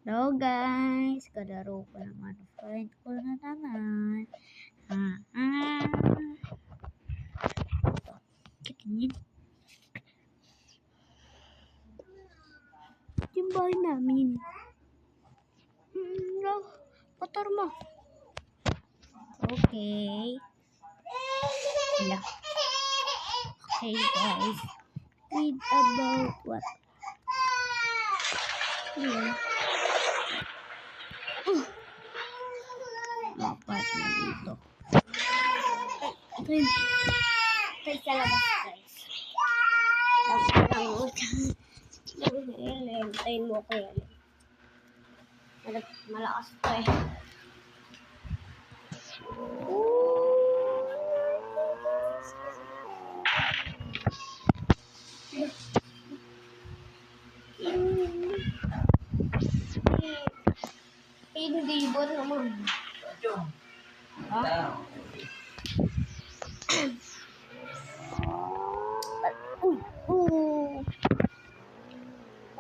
Hello guys, kalaro ko naman friend ko na naman. Kitingin. Yung bahay namin. No, motor mo. Okay. Hello. Okay guys. Read about what? Mapat na dito. Ito sa labas guys. Hintayin mo ko yan. Malakas pa eh. Hindi ba naman? Ha?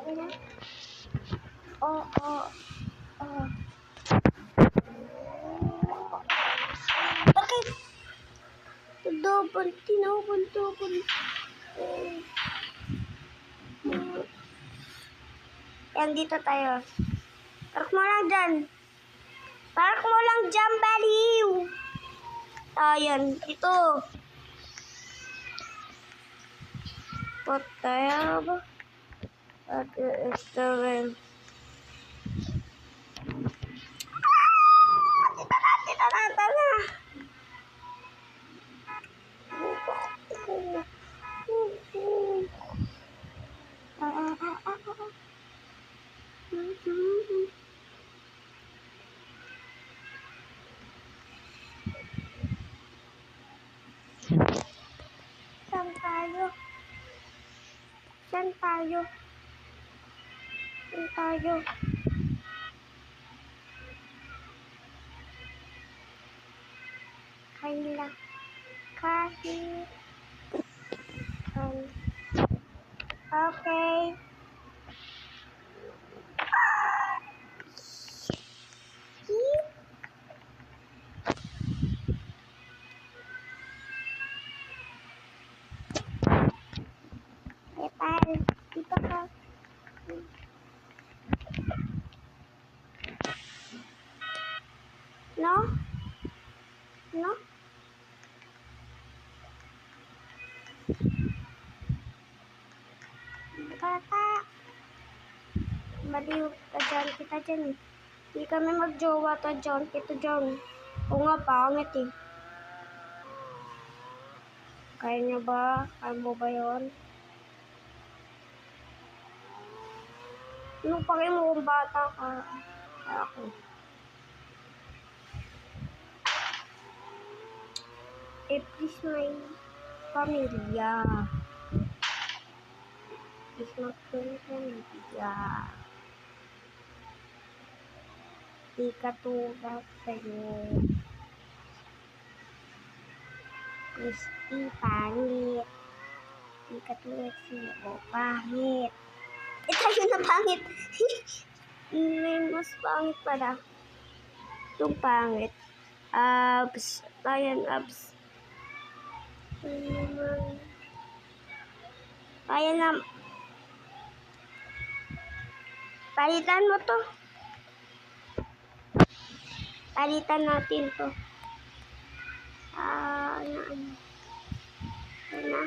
Okay na? Bakit? Double. Yan, dito tayo. Park mo lang dyan. Baliw. Ayan, ito. Pataya ba? Ate, ito rin. Tara na. Saan tayo? Kahit. Okay. Dito ka. No? Bata. Baliw ka dyan. Kita dyan eh. Hindi kami magjowa to dyan. Kita dyan. Oo nga, pangit eh. Kaya niya ba? Kaya mo ba yun? Anong pangit mo kung bata ka? Ako. Please my pamilya. Please my pamilya. Di katulad sa'yo. Please, pangit. Di katulad sa'yo. Pangit. Tayo na pangit. May mas pangit pala. Itong pangit. Abs. Ayan, abs. Ayan na. Palitan mo to. Palitan natin to. Ayan na.